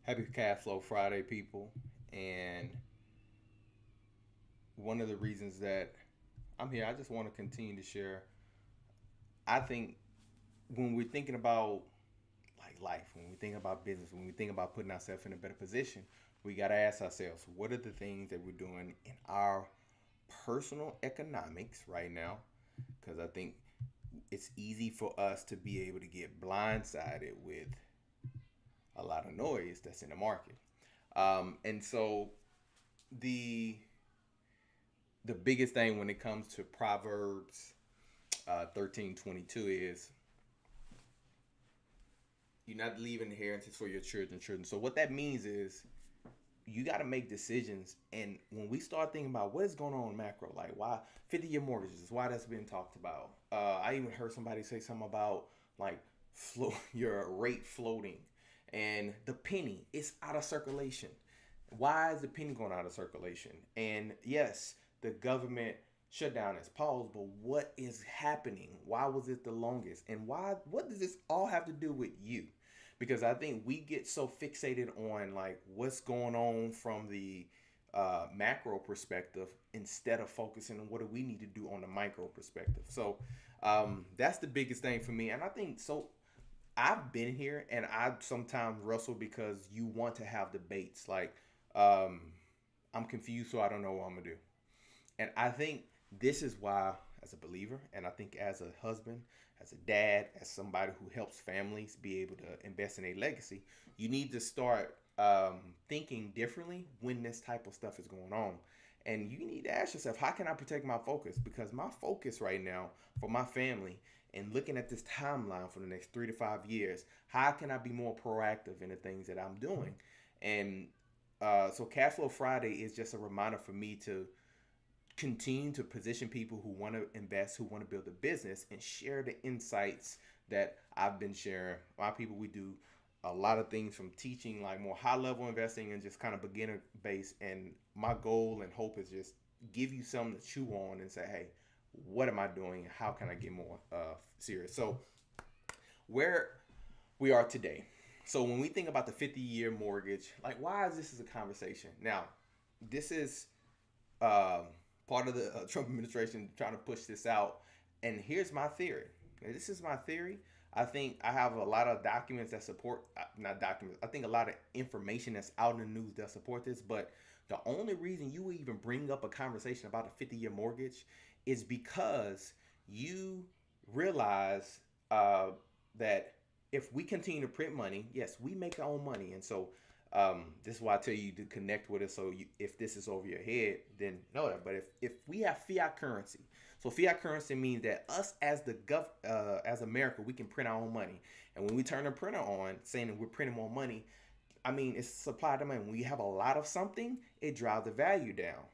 Happy Cash Flow Friday, people. And one of the reasons that I'm here, I just want to continue to share. I think when we're thinking about like life, when we think about business, when we think about putting ourselves in a better position, we got to ask ourselves, what are the things that we're doing in our personal economics right now? Because I think it's easy for us to be able to get blindsided with a lot of noise that's in the market. And so the the biggest thing when it comes to Proverbs 13:22 is you're not leaving inheritance for your children. So what that means is you got to make decisions. And when we start thinking about what is going on in macro, like why 50-year mortgages, why that's been talked about. I even heard somebody say something about like your rate floating and the penny. It's out of circulation. Why is the penny going out of circulation? And yes, the government shutdown is paused, but what is happening? Why was it the longest? And why? What does this all have to do with you? Because I think we get so fixated on like what's going on from the macro perspective instead of focusing on what do we need to do on the micro perspective. So that's the biggest thing for me. And I think so. I've been here and I sometimes wrestle because you want to have debates like um, I'm confused, so I don't know what I'm gonna do. And I think this is why, as a believer, and I think as a husband, as a dad, as somebody who helps families be able to invest in a legacy, you need to start thinking differently when this type of stuff is going on. And you need to ask yourself, how can I protect my focus? Because my focus right now for my family and looking at this timeline for the next 3 to 5 years, how can I be more proactive in the things that I'm doing? And so Cash Flow Friday is just a reminder for me to continue to position people who want to invest, who want to build a business, and share the insights that I've been sharing. My people, we do a lot of things from teaching like more high level investing and just kind of beginner based. And my goal and hope is just give you something to chew on and say, hey, what am I doing? How can I get more serious? So where we are today. So when we think about the 50-year mortgage, like why is this is a conversation? Now, this is um, part of the Trump administration trying to push this out. And here's my theory. And this is my theory. I think I have a lot of documents that support, not documents, I think a lot of information that's out in the news that support this. But the only reason you even bring up a conversation about a 50-year mortgage is because you realize that if we continue to print money, yes, we make our own money. And so this is why I tell you to connect with us. So if this is over your head, then know that. But if we have fiat currency, so fiat currency means that us as as America, we can print our own money. And when we turn the printer on, saying that we're printing more money, I mean it's supply demand. When you have a lot of something, it drives the value down.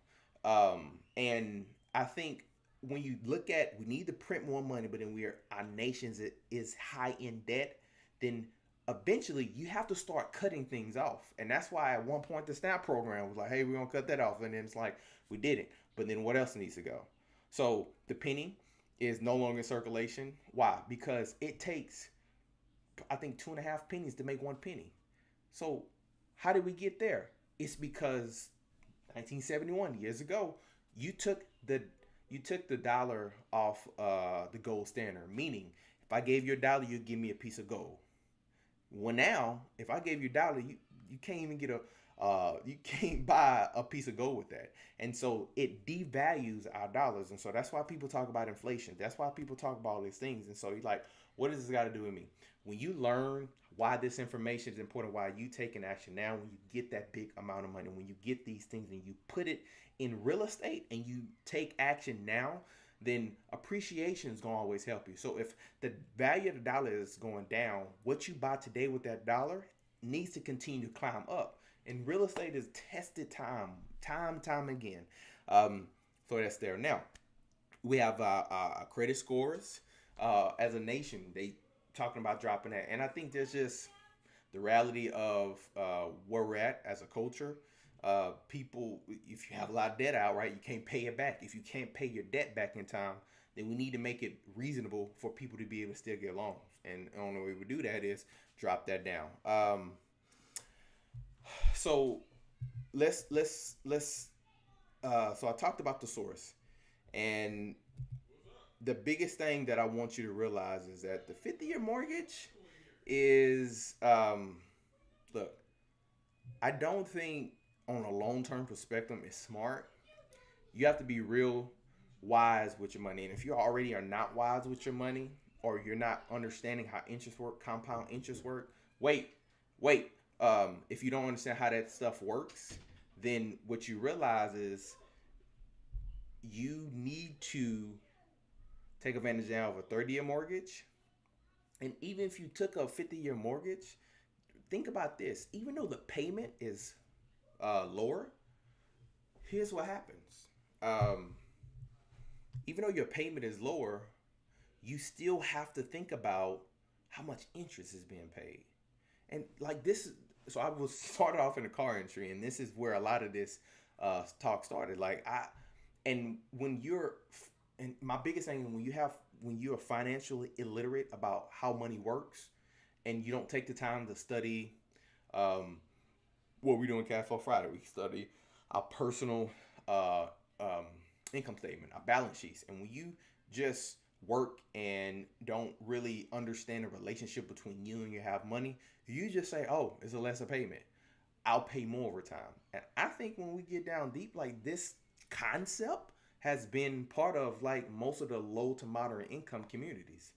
And I think when you look at we need to print more money, but then our nations is high in debt, then eventually you have to start cutting things off. And that's why at one point the SNAP program was like, hey, we're gonna cut that off. And then it's like we did it. But then what else needs to go? So the penny is no longer in circulation. Why? Because it takes I think 2.5 pennies to make 1 penny. So how did we get there? It's because 1971 years ago, you took the you took the dollar off the gold standard. Meaning, if I gave you a dollar, you'd give me a piece of gold. Well, now if I gave you a dollar, you can't even get a you can't buy a piece of gold with that, and so it devalues our dollars, and so that's why people talk about inflation. That's why people talk about all these things, and so you're like, what does this got to do with me? When you learn why this information is important, why you take an action now, when you get that big amount of money, when you get these things and you put it in real estate and you take action now, then appreciation is going to always help you. So if the value of the dollar is going down, what you buy today with that dollar needs to continue to climb up. And real estate is tested time again. Um, so that's there. Now, we have credit scores. As a nation, they talking about dropping that. And I think there's just the reality of where we're at as a culture. People, if you have a lot of debt out, right, you can't pay it back. If you can't pay your debt back in time, then we need to make it reasonable for people to be able to still get loans. And the only way we do that is drop that down. So let's so I talked about the source, and the biggest thing that I want you to realize is that the 50-year mortgage is look, I don't think on a long-term perspective it's smart. You have to be real wise with your money. And if you already are not wise with your money, or you're not understanding how interest work, compound interest work, wait, wait. If you don't understand how that stuff works, then what you realize is you need to take advantage now of a 30-year mortgage. And even if you took a 50-year mortgage, think about this. Even though the payment is lower, here's what happens. Um, Even though your payment is lower, you still have to think about how much interest is being paid. And like this, so I was started off in the car industry, and this is where a lot of this talk started. And when you're, and my biggest thing when you're financially illiterate about how money works, and you don't take the time to study, um, what we do in Cash Flow Friday, we study our personal uh, um, income statement, our balance sheets, and when you just work and don't really understand the relationship between you and you have money, you just say, "Oh, it's a lesser payment. I'll pay more over time." And I think when we get down deep, like this concept has been part of like most of the low to moderate income communities.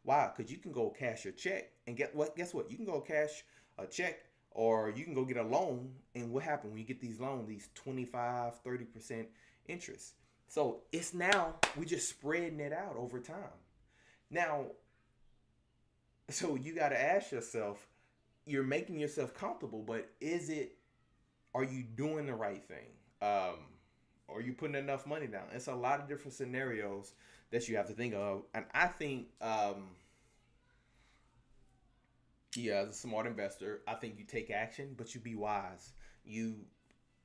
Why? Because you can go cash your check and get what? Guess what? You can go cash a check, or you can go get a loan. And what happens when you get these loans? These 25, 30% interest. So it's now we just spreading it out over time. Now, so you got to ask yourself, you're making yourself comfortable, but are you doing the right thing? Are you putting enough money down? It's a lot of different scenarios that you have to think of. And I think, yeah, as a smart investor, I think you take action, but you be wise. You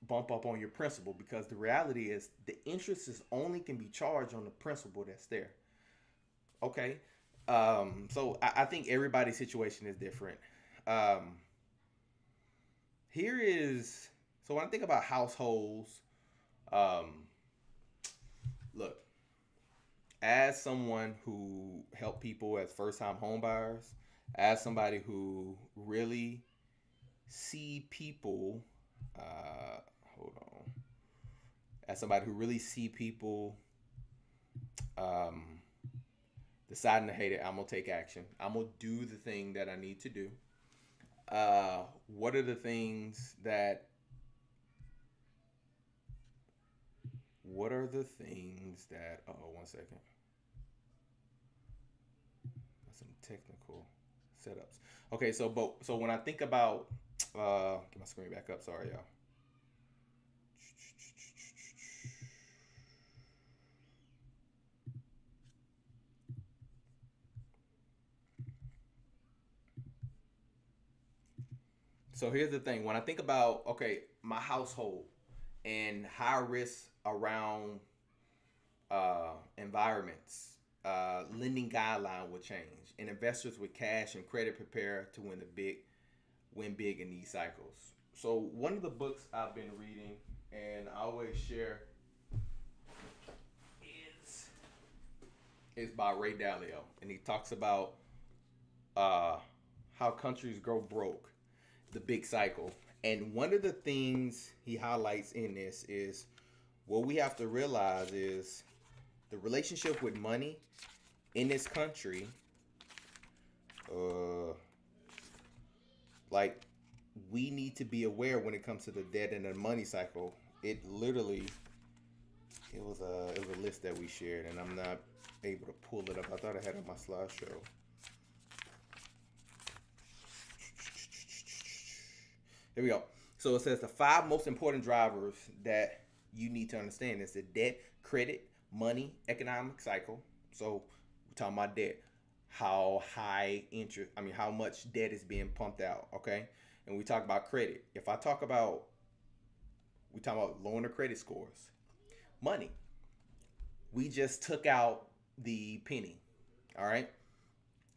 bump up on your principal, because the reality is the interest is only can be charged on the principal that's there. Okay. So I think everybody's situation is different. Um, Here is so when I think about households, um, look, as someone who helped people as first time home buyers, as somebody who really see people, uh, hold on, as somebody who really see people um, deciding to hate it, I'm gonna take action. I'm gonna do the thing that I need to do. What are the things that What are the things that? Oh, one second. That's some technical setups. Okay, so when I think about, get my screen back up. Sorry, y'all. So here's the thing. When I think about, okay, my household and high risk around environments, lending guideline will change, and investors with cash and credit prepare to win big in these cycles. So one of the books I've been reading, and I always share, is is by Ray Dalio, and he talks about uh, how countries go broke, the big cycle. And one of the things he highlights in this is what we have to realize is the relationship with money in this country. Uh, like we need to be aware when it comes to the debt and the money cycle. It literally, it was a list that we shared, and I'm not able to pull it up. I thought I had it on my slideshow. There we go. So it says the five most important drivers that you need to understand is the debt, credit, money, economic cycle. So we're talking about debt. How high interest, I mean, how much debt is being pumped out, okay? And we talk about credit. We talk about lowering the credit scores. Money. We just took out the penny, all right?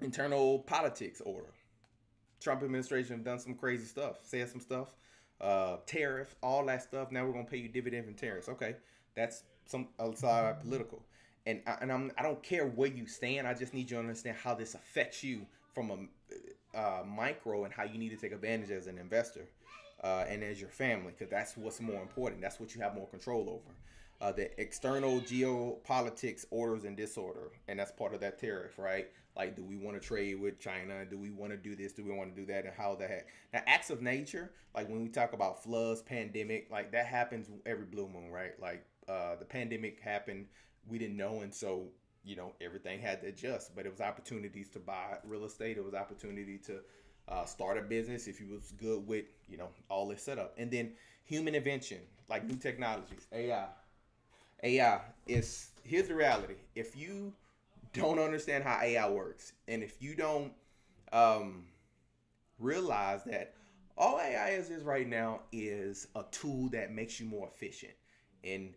Internal politics order. Trump administration have done some crazy stuff, said some stuff. tariff, all that stuff. Now we're gonna pay you dividend from tariffs. Okay, that's some a side political, I don't care where you stand. I just need you to understand how this affects you from a micro and how you need to take advantage as an investor and as your family, because that's what's more important. That's what you have more control over. The external geopolitics orders and disorder, and that's part of that tariff, right? Like, do we want to trade with China? Do we want to do this? Do we want to do that? And how that? Now, acts of nature, like when we talk about floods, pandemic, like that happens every blue moon, right? Like the pandemic happened, we didn't know, and so everything had to adjust. But it was opportunities to buy real estate. It was opportunity to start a business if you was good with all this setup, and then human invention, like new technologies, AI. AI is here's the reality. If you don't understand how AI works, and if you don't um, realize that all AI is right now is a tool that makes you more efficient, and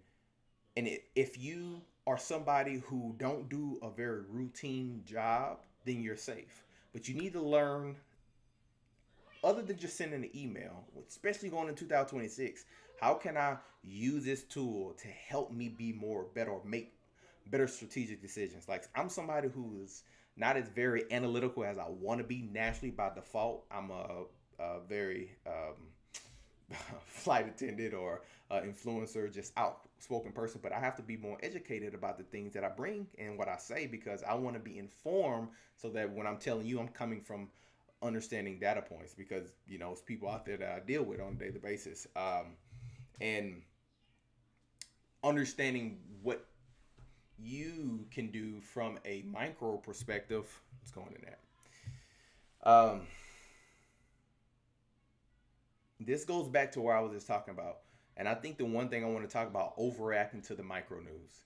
if you are somebody who don't do a very routine job, then you're safe. But you need to learn other than just sending an email, especially going in 2026, how can I use this tool to help me be more better or make better strategic decisions? Like I'm somebody who is not as very analytical as I want to be naturally by default. I'm a very flight attendant or influencer, just outspoken person, but I have to be more educated about the things that I bring and what I say because I want to be informed so that when I'm telling you, I'm coming from understanding data points because it's people out there that I deal with on a daily basis, and understanding what you can do from a micro perspective. What's going in that? This goes back to where I was just talking about, and I think the one thing I want to talk about overreacting to the micro news.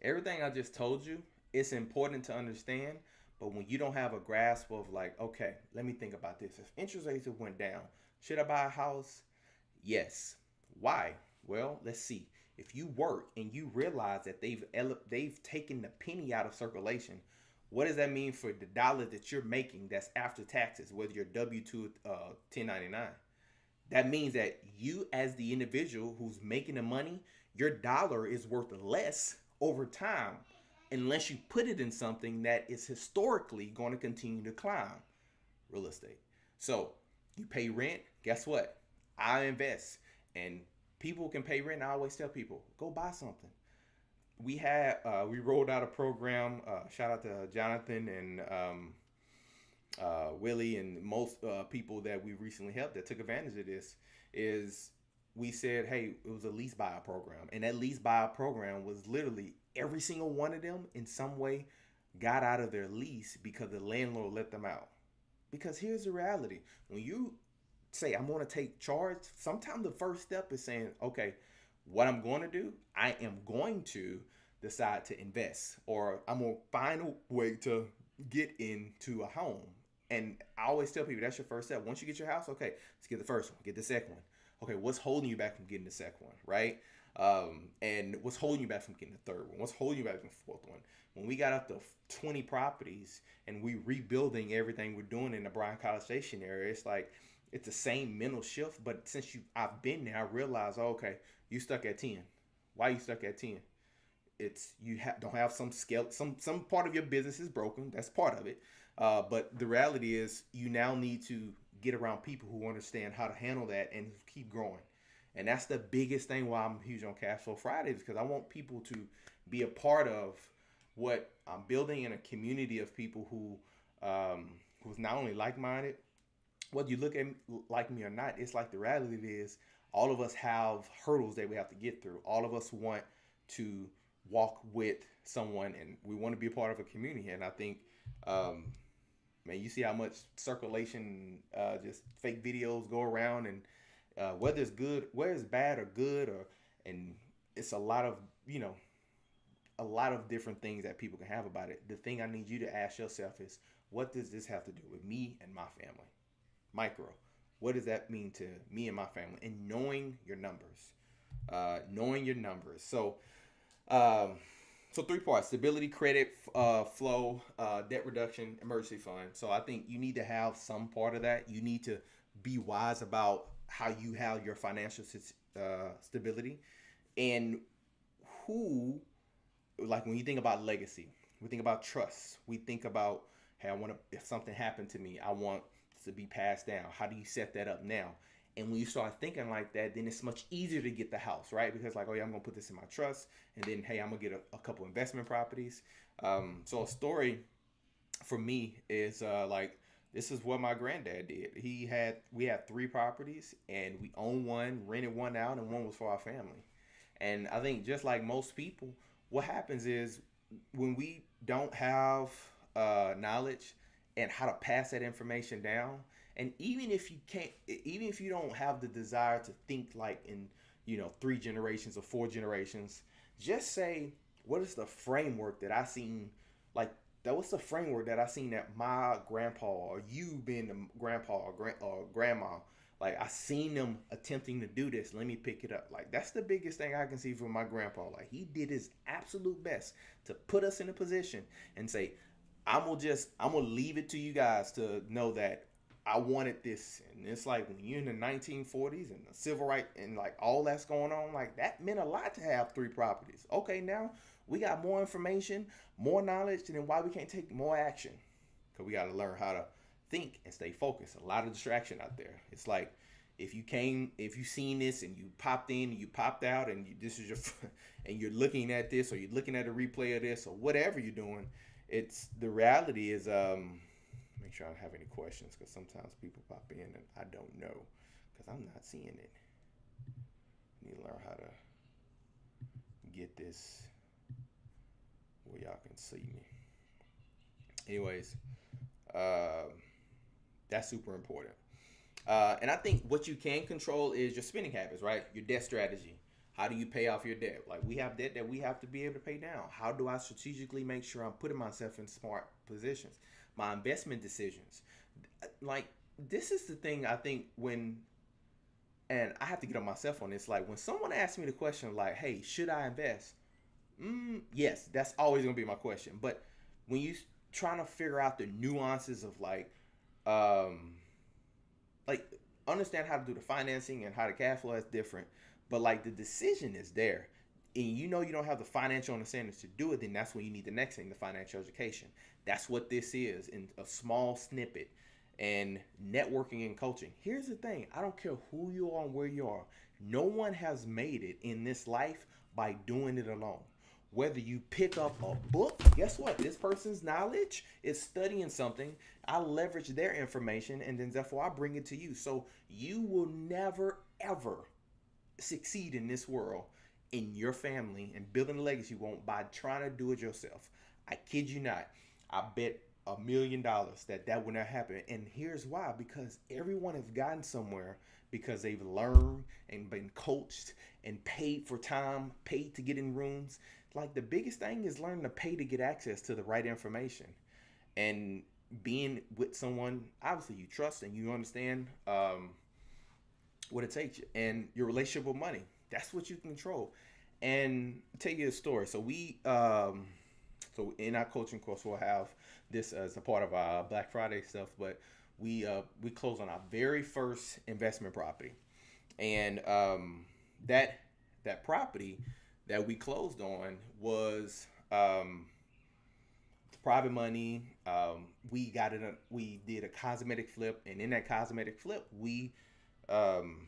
Everything I just told you, it's important to understand, but when you don't have a grasp of like, okay, let me think about this. If interest rates have went down, should I buy a house? Yes. Why? Well, let's see. If you work and you realize that they've taken the penny out of circulation, what does that mean for the dollar that you're making that's after taxes, whether you're W-2 1099? That means that you as the individual who's making the money, your dollar is worth less over time unless you put it in something that is historically going to continue to climb, real estate. So you pay rent, guess what? I invest. And people can pay rent. I always tell people, go buy something. We rolled out a program, shout out to Jonathan and Willie and most people that we recently helped that took advantage of this is we said, hey, it was a lease buyout program. And that lease buyout program was literally every single one of them in some way got out of their lease because the landlord let them out. Because here's the reality. When you say, I'm going to take charge, sometimes the first step is saying, okay, what I'm going to do, I am going to decide to invest or I'm going to find a way to get into a home. And I always tell people that's your first step. Once you get your house, okay, let's get the first one, get the second one. Okay, what's holding you back from getting the second one, right? And what's holding you back from getting the third one? What's holding you back from the fourth one? When we got up to 20 properties and we rebuilding everything we're doing in the Bryan-College Station area, it's like it's the same mental shift. But since I've been there, I realized, oh, okay, you stuck at 10. Why you stuck at 10? It's don't have some scale. Some part of your business is broken. That's part of it. But the reality is you now need to get around people who understand how to handle that and keep growing. And that's the biggest thing why I'm huge on Cash Flow Fridays, because I want people to be a part of what I'm building in a community of people who's not only like-minded, whether you look at like me or not, it's like the reality is all of us have hurdles that we have to get through. All of us want to walk with someone and we want to be a part of a community. And I think, man, you see how much circulation, just fake videos go around, and whether it's good, whether it's bad or good, and it's a lot of different things that people can have about it. The thing I need you to ask yourself is, what does this have to do with me and my family? Micro. What does that mean to me and my family? And knowing your numbers. So 3 parts: stability, credit, flow, debt reduction, emergency fund. So I think you need to have some part of that. You need to be wise about how you have your financial stability, and who, like when you think about legacy, we think about trust. We think about, hey, I want to, if something happened to me, I want to be passed down. How do you set that up now? And when you start thinking like that, then it's much easier to get the house, right? Because like, oh yeah, I'm gonna put this in my trust, and then hey, I'm gonna get a couple investment properties. So a story for me is like, this is what my granddad did. We had three properties, and we owned one, rented one out, and one was for our family. And I think just like most people, what happens is when we don't have knowledge and how to pass that information down, and even if you can't, even if you don't have the desire to think like in, three generations or four generations, just say, what is the framework that I seen, like that was the framework that I seen that my grandpa, or you being the grandpa or grandma, like I seen them attempting to do this. Let me pick it up. Like that's the biggest thing I can see from my grandpa. Like he did his absolute best to put us in a position and say, I'm gonna leave it to you guys to know that I wanted this. And it's like when you're in the 1940s and the civil rights and like all that's going on, like that meant a lot to have three properties. Okay, now we got more information, more knowledge, and then why we can't take more action? Because we got to learn how to think and stay focused. A lot of distraction out there. It's like if you seen this and you popped in and you popped out, and this is your and you're looking at this, or you're looking at a replay of this, or whatever you're doing. It's the reality is make sure I don't have any questions, because sometimes people pop in and I don't know because I'm not seeing it. I need to learn how to get this where y'all can see me. Anyways, that's super important. And I think what you can control is your spending habits, right? Your debt strategy. How do you pay off your debt? Like we have debt that we have to be able to pay down. How do I strategically make sure I'm putting myself in smart positions? My investment decisions. Like this is the thing I think and I have to get on myself on this. Like when someone asks me the question like, hey, should I invest? Yes, that's always gonna be my question. But when you trying to figure out the nuances of like understand how to do the financing and how the cash flow is different, but like the decision is there, and you don't have the financial understanding to do it, then that's when you need the next thing, the financial education. That's what this is in a small snippet. And networking and coaching. Here's the thing, I don't care who you are and where you are. No one has made it in this life by doing it alone. Whether you pick up a book, guess what? This person's knowledge is studying something. I leverage their information, and then therefore I bring it to you. So you will never, ever succeed in this world, in your family, and building a legacy you won't by trying to do it yourself. I kid you not. I bet $1 million that would not happen. And here's why: because everyone has gotten somewhere because they've learned and been coached and paid for time, paid to get in rooms. Like the biggest thing is learning to pay to get access to the right information, and being with someone obviously you trust and you understand what it takes, and your relationship with money. That's what you control. And I'll tell you a story. So in our coaching course, we'll have this as a part of our Black Friday stuff. But we closed on our very first investment property, and that property that we closed on was private money. We got it. We did a cosmetic flip, and in that cosmetic flip, we turned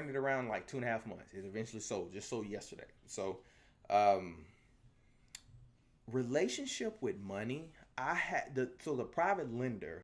it around like 2.5 months. It eventually sold. Just sold yesterday. So, relationship with money. The private lender